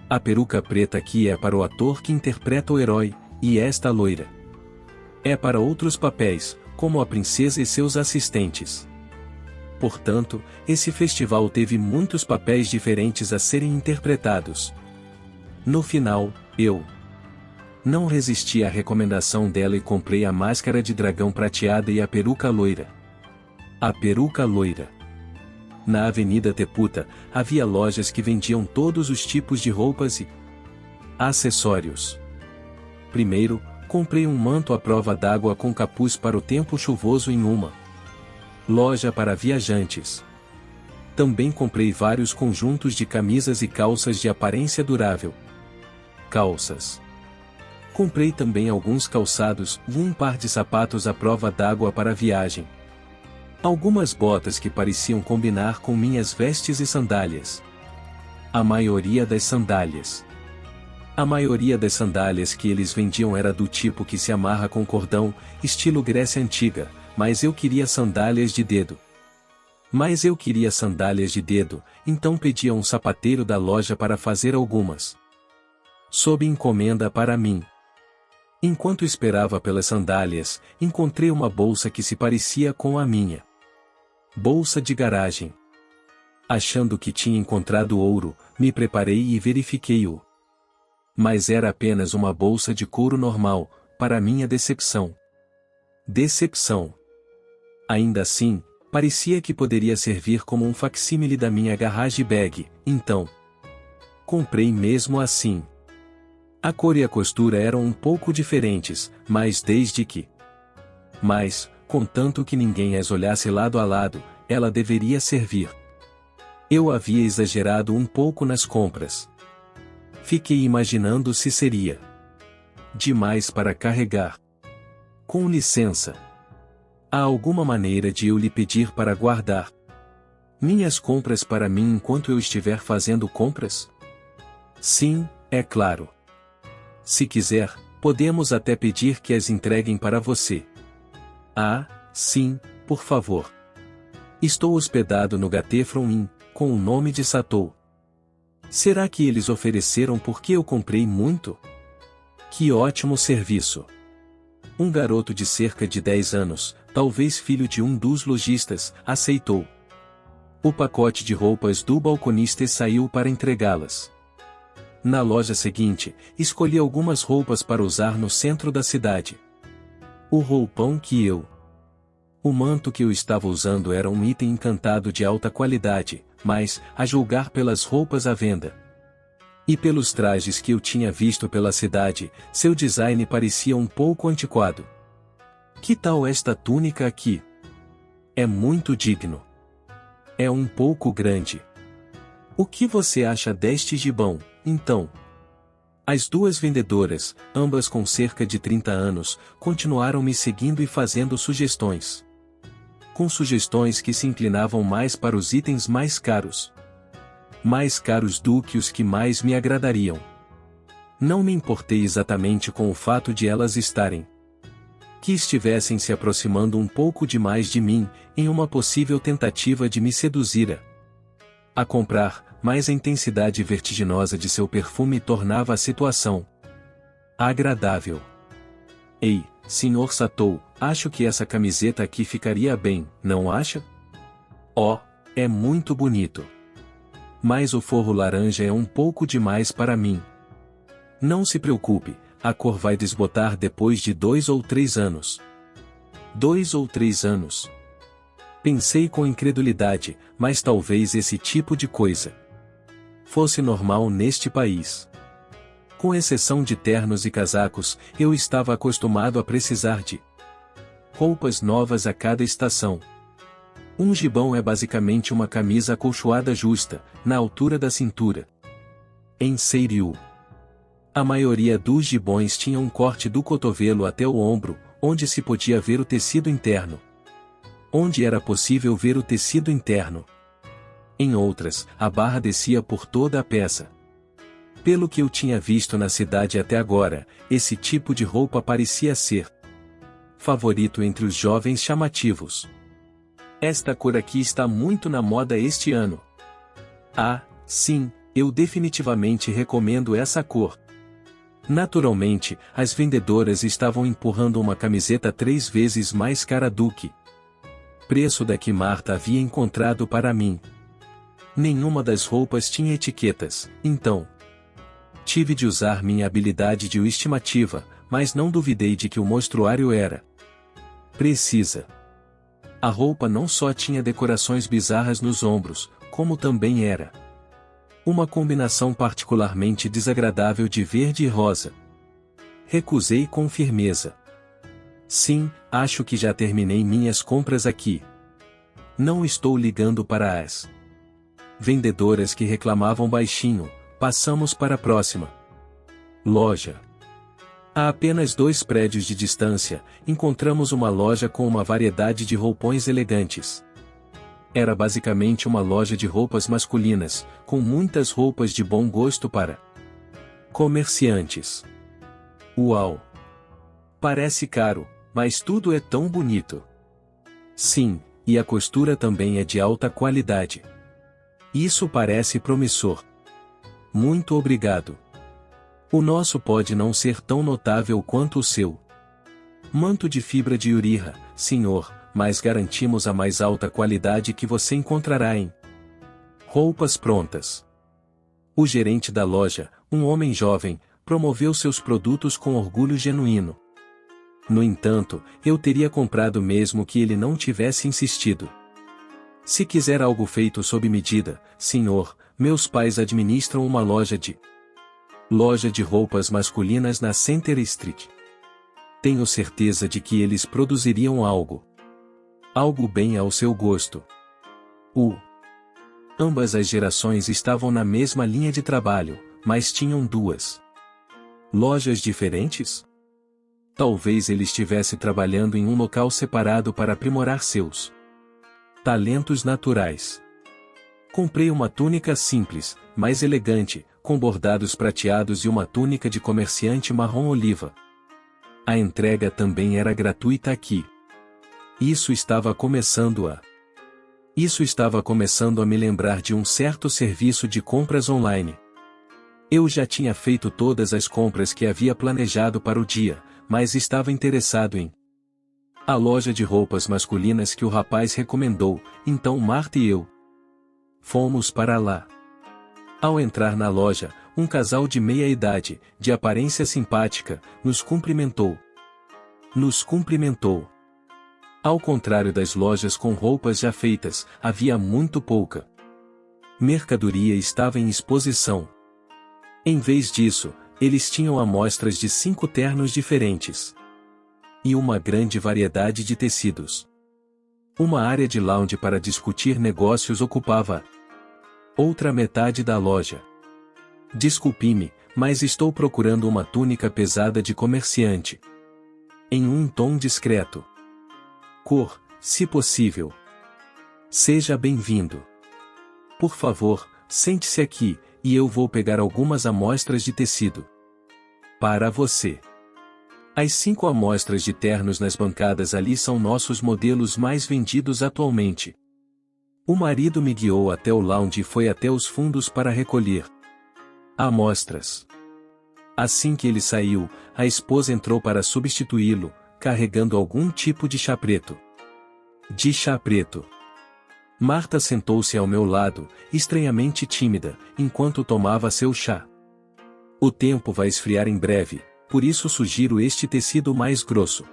S1: A peruca preta aqui é para o ator que interpreta o herói, e esta loira é para outros papéis, como a princesa e seus assistentes. Portanto, esse festival teve muitos papéis diferentes a serem interpretados. No final, eu não resisti à recomendação dela e comprei a máscara de dragão prateada e a peruca loira. A peruca loira. Na Avenida Teputa, havia lojas que vendiam todos os tipos de roupas e acessórios. Primeiro, comprei um manto à prova d'água com capuz para o tempo chuvoso em uma loja para viajantes. Também comprei vários conjuntos de camisas e calças de aparência durável. Calças. Comprei também alguns calçados e um par de sapatos à prova d'água para viagem. Algumas botas que pareciam combinar com minhas vestes e sandálias. A maioria das sandálias que eles vendiam era do tipo que se amarra com cordão, estilo Grécia Antiga, mas eu queria sandálias de dedo. Então pedi a um sapateiro da loja para fazer algumas. Sob encomenda para mim. Enquanto esperava pelas sandálias, encontrei uma bolsa que se parecia com a minha. Bolsa de garagem. Achando que tinha encontrado ouro, me preparei e verifiquei-o. Mas era apenas uma bolsa de couro normal, para minha decepção. Ainda assim, parecia que poderia servir como um facsímile da minha garage bag, então comprei mesmo assim. A cor e a costura eram um pouco diferentes, mas, contanto que ninguém as olhasse lado a lado, ela deveria servir. Eu havia exagerado um pouco nas compras. Fiquei imaginando se seria demais para carregar. Com licença. Há alguma maneira de eu lhe pedir para guardar minhas compras para mim enquanto eu estiver fazendo compras? Sim, é claro. Se quiser, podemos até pedir que as entreguem para você. Ah, sim, por favor. Estou hospedado no Gatefron Inn, com o nome de Satou. Será que eles ofereceram porque eu comprei muito? Que ótimo serviço! Um garoto de cerca de 10 anos, talvez filho de um dos lojistas, aceitou. O pacote de roupas do balconista saiu para entregá-las. Na loja seguinte, escolhi algumas roupas para usar no centro da cidade. O manto que eu estava usando era um item encantado de alta qualidade, mas, a julgar pelas roupas à venda e pelos trajes que eu tinha visto pela cidade, seu design parecia um pouco antiquado. Que tal esta túnica aqui? É muito digno. É um pouco grande. O que você acha deste gibão, então? As duas vendedoras, ambas com cerca de 30 anos, continuaram me seguindo e fazendo sugestões. Com sugestões que se inclinavam mais para os itens mais caros. Mais caros do que os que mais me agradariam. Não me importei exatamente com o fato de elas estivessem se aproximando um pouco demais de mim, em uma possível tentativa de me seduzir a comprar, mas a intensidade vertiginosa de seu perfume tornava a situação agradável. Ei, Sr. Satou, acho que essa camiseta aqui ficaria bem, não acha? Oh, é muito bonito. Mas o forro laranja é um pouco demais para mim. Não se preocupe, a cor vai desbotar depois de 2 ou 3 anos. 2 ou 3 anos? Pensei com incredulidade, mas talvez esse tipo de coisa fosse normal neste país. Com exceção de ternos e casacos, eu estava acostumado a precisar de roupas novas a cada estação. Um gibão é basicamente uma camisa acolchoada justa, na altura da cintura. Em Seiryu, a maioria dos gibões tinha um corte do cotovelo até o ombro, onde se podia ver o tecido interno. Onde era possível ver o tecido interno. Em outras, a barra descia por toda a peça. Pelo que eu tinha visto na cidade até agora, esse tipo de roupa parecia ser favorito entre os jovens chamativos. Esta cor aqui está muito na moda este ano. Ah, sim, eu definitivamente recomendo essa cor. Naturalmente, as vendedoras estavam empurrando uma camiseta 3 vezes mais cara do que preço da que Marta havia encontrado para mim. Nenhuma das roupas tinha etiquetas, então tive de usar minha habilidade de estimativa, mas não duvidei de que o mostruário era precisa. A roupa não só tinha decorações bizarras nos ombros, como também era uma combinação particularmente desagradável de verde e rosa. Recusei com firmeza. Sim, acho que já terminei minhas compras aqui. Não estou ligando para as vendedoras que reclamavam baixinho. Passamos para a próxima loja. A apenas 2 prédios de distância, encontramos uma loja com uma variedade de roupões elegantes. Era basicamente uma loja de roupas masculinas, com muitas roupas de bom gosto para comerciantes. Uau! Parece caro, mas tudo é tão bonito. Sim, e a costura também é de alta qualidade. Isso parece promissor. Muito obrigado. O nosso pode não ser tão notável quanto o seu. Manto de fibra de Uriha, senhor, mas garantimos a mais alta qualidade que você encontrará em roupas prontas. O gerente da loja, um homem jovem, promoveu seus produtos com orgulho genuíno. No entanto, eu teria comprado mesmo que ele não tivesse insistido. Se quiser algo feito sob medida, senhor, meus pais administram uma loja de roupas masculinas na Center Street. Tenho certeza de que eles produziriam algo bem ao seu gosto. Ambas as gerações estavam na mesma linha de trabalho, mas tinham duas lojas diferentes? Talvez ele estivesse trabalhando em um local separado para aprimorar seus talentos naturais. Comprei uma túnica simples, mas elegante, com bordados prateados e uma túnica de comerciante marrom-oliva. A entrega também era gratuita aqui. Isso estava começando a me lembrar de um certo serviço de compras online. Eu já tinha feito todas as compras que havia planejado para o dia, mas estava interessado em a loja de roupas masculinas que o rapaz recomendou, então Marta e eu fomos para lá. Ao entrar na loja, um casal de meia-idade, de aparência simpática, nos cumprimentou. Ao contrário das lojas com roupas já feitas, havia muito pouca mercadoria estava em exposição. Em vez disso, eles tinham amostras de 5 ternos diferentes e uma grande variedade de tecidos. Uma área de lounge para discutir negócios ocupava outra metade da loja. Desculpe-me, mas estou procurando uma túnica pesada de comerciante. Em um tom discreto. Cor, se possível. Seja bem-vindo. Por favor, sente-se aqui, e eu vou pegar algumas amostras de tecido. Para você. As 5 amostras de ternos nas bancadas ali são nossos modelos mais vendidos atualmente. O marido me guiou até o lounge e foi até os fundos para recolher amostras. Assim que ele saiu, a esposa entrou para substituí-lo, carregando algum tipo de chá preto. Marta sentou-se ao meu lado, estranhamente tímida, enquanto tomava seu chá. O tempo vai esfriar em breve, por isso sugiro este tecido mais grosso.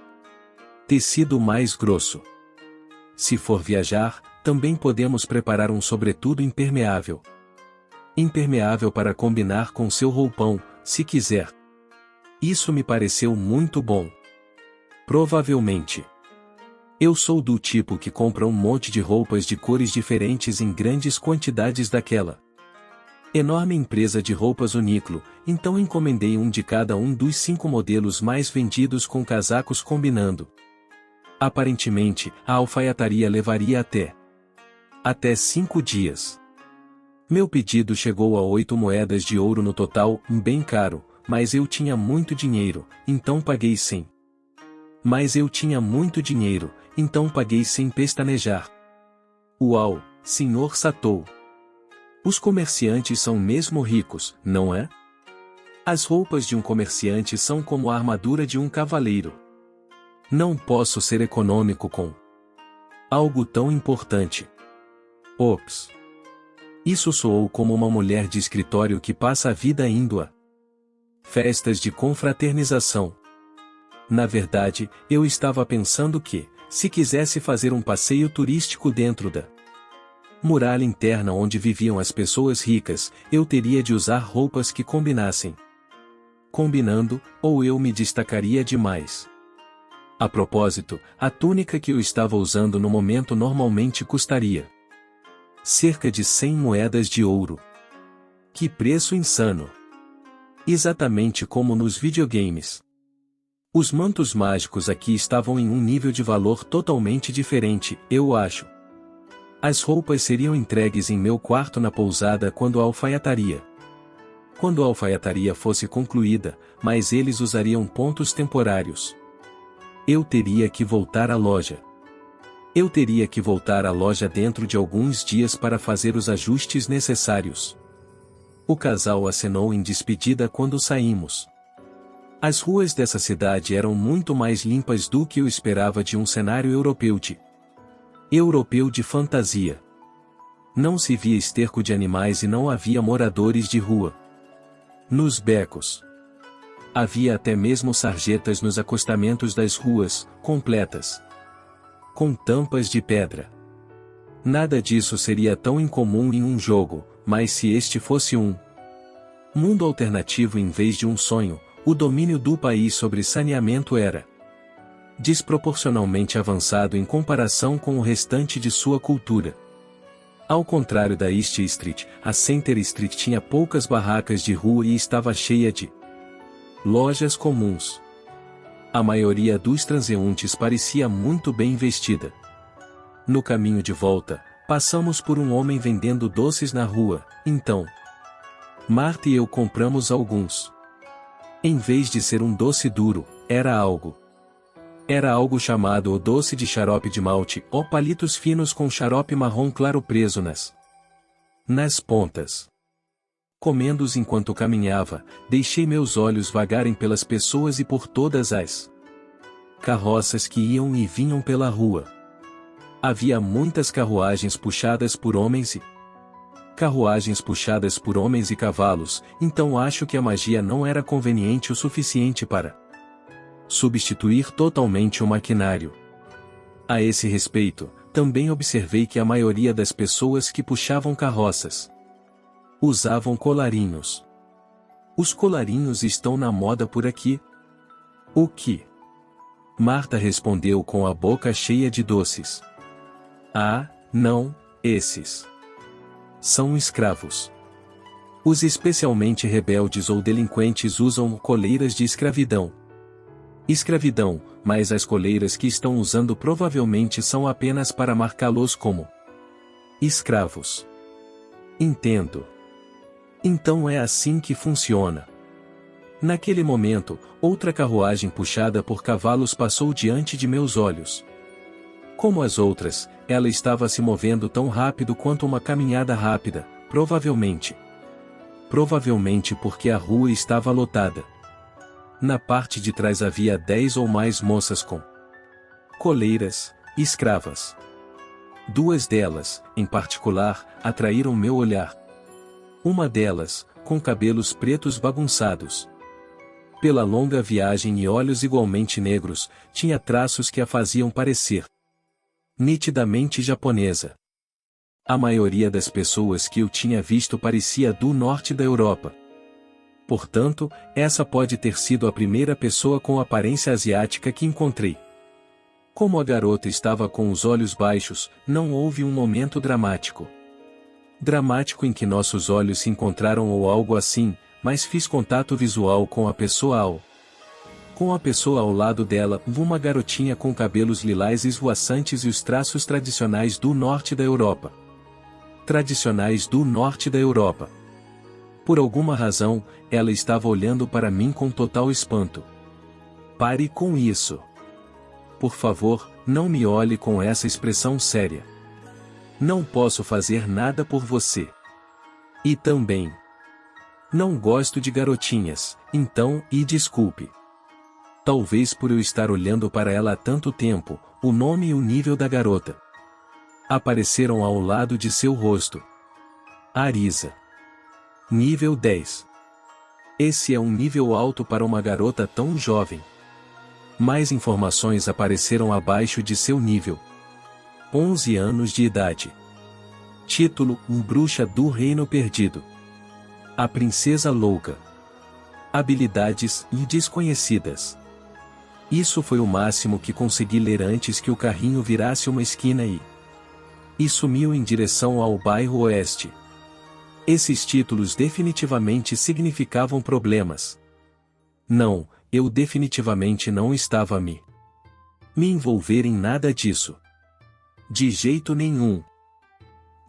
S1: Se for viajar, também podemos preparar um sobretudo impermeável. Impermeável para combinar com seu roupão, se quiser. Isso me pareceu muito bom. Provavelmente. Eu sou do tipo que compra um monte de roupas de cores diferentes em grandes quantidades daquela enorme empresa de roupas Uniqlo, então encomendei um de cada um dos 5 modelos mais vendidos com casacos combinando. Aparentemente, a alfaiataria levaria até 5 dias. Meu pedido chegou a 8 moedas de ouro no total, bem caro, mas eu tinha muito dinheiro, então paguei sem pestanejar. Uau, Sr. Satou! Os comerciantes são mesmo ricos, não é? As roupas de um comerciante são como a armadura de um cavaleiro. Não posso ser econômico com algo tão importante. Ops! Isso soou como uma mulher de escritório que passa a vida indo a festas de confraternização. Na verdade, eu estava pensando que, se quisesse fazer um passeio turístico dentro da muralha interna onde viviam as pessoas ricas, eu teria de usar roupas que combinassem. Combinando, ou eu me destacaria demais. A propósito, a túnica que eu estava usando no momento normalmente custaria cerca de 100 moedas de ouro. Que preço insano! Exatamente como nos videogames. Os mantos mágicos aqui estavam em um nível de valor totalmente diferente, eu acho. As roupas seriam entregues em meu quarto na pousada quando a alfaiataria fosse concluída, mas eles usariam pontos temporários. Eu teria que voltar à loja. Eu teria que voltar à loja dentro de alguns dias para fazer os ajustes necessários. O casal acenou em despedida quando saímos. As ruas dessa cidade eram muito mais limpas do que eu esperava de um cenário europeu de fantasia. Não se via esterco de animais e não havia moradores de rua. Nos becos. Havia até mesmo sarjetas nos acostamentos das ruas, completas. Com tampas de pedra. Nada disso seria tão incomum em um jogo, mas se este fosse um mundo alternativo em vez de um sonho, o domínio do país sobre saneamento era desproporcionalmente avançado em comparação com o restante de sua cultura. Ao contrário da East Street, a Center Street tinha poucas barracas de rua e estava cheia de lojas comuns. A maioria dos transeuntes parecia muito bem vestida. No caminho de volta, passamos por um homem vendendo doces na rua, então Marta e eu compramos alguns. Em vez de ser um doce duro, era algo chamado o doce de xarope de malte ou palitos finos com xarope marrom claro preso nas pontas. Comendo-os enquanto caminhava, deixei meus olhos vagarem pelas pessoas e por todas as carroças que iam e vinham pela rua. Havia muitas carruagens puxadas por homens e cavalos, então acho que a magia não era conveniente o suficiente para substituir totalmente o maquinário. A esse respeito, também observei que a maioria das pessoas que puxavam carroças usavam colarinhos. Os colarinhos estão na moda por aqui? O que? Marta respondeu com a boca cheia de doces. Ah, não, esses são escravos. Os especialmente rebeldes ou delinquentes usam coleiras de escravidão. Mas as coleiras que estão usando provavelmente são apenas para marcá-los como escravos. Entendo. Então é assim que funciona. Naquele momento, outra carruagem puxada por cavalos passou diante de meus olhos. Como as outras, ela estava se movendo tão rápido quanto uma caminhada rápida, provavelmente porque a rua estava lotada. Na parte de trás havia 10 ou mais moças com coleiras, escravas. 2 delas, em particular, atraíram meu olhar. Uma delas, com cabelos pretos bagunçados. Pela longa viagem e olhos igualmente negros, tinha traços que a faziam parecer nitidamente japonesa. A maioria das pessoas que eu tinha visto parecia do norte da Europa. Portanto, essa pode ter sido a primeira pessoa com aparência asiática que encontrei. Como a garota estava com os olhos baixos, não houve um momento dramático em que nossos olhos se encontraram ou algo assim, mas fiz contato visual com a pessoa ao lado dela, uma garotinha com cabelos lilás esvoaçantes e os traços tradicionais do norte da Europa. Por alguma razão, ela estava olhando para mim com total espanto. Pare com isso. Por favor, não me olhe com essa expressão séria. Não posso fazer nada por você. E também não gosto de garotinhas, então, e desculpe. Talvez por eu estar olhando para ela há tanto tempo, o nome e o nível da garota apareceram ao lado de seu rosto. Arisa. Nível 10. Esse é um nível alto para uma garota tão jovem. Mais informações apareceram abaixo de seu nível. 11 anos de idade. Título: Bruxa do Reino Perdido. A Princesa Louca. Habilidades: desconhecidas. Isso foi o máximo que consegui ler antes que o carrinho virasse uma esquina e sumiu em direção ao bairro oeste. Esses títulos definitivamente significavam problemas. Não, eu definitivamente não estava a me envolver em nada disso. De jeito nenhum.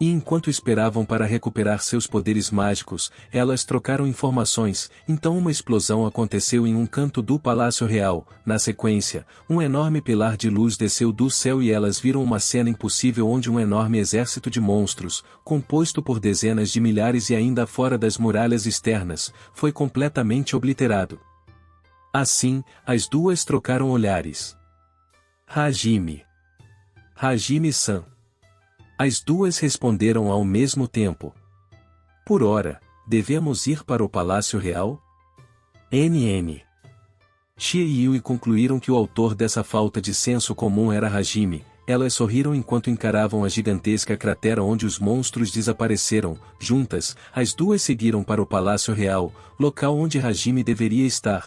S1: E enquanto esperavam para recuperar seus poderes mágicos, elas trocaram informações, então uma explosão aconteceu em um canto do Palácio Real. Na sequência, um enorme pilar de luz desceu do céu e elas viram uma cena impossível onde um enorme exército de monstros, composto por dezenas de milhares e ainda fora das muralhas externas, foi completamente obliterado. Assim, as duas trocaram olhares. Hajime. Hajime-san. As duas responderam ao mesmo tempo. Por ora, devemos ir para o Palácio Real? NM. Xie e Yui concluíram que o autor dessa falta de senso comum era Hajime. Elas sorriram enquanto encaravam a gigantesca cratera onde os monstros desapareceram. Juntas, as duas seguiram para o Palácio Real, local onde Hajime deveria estar.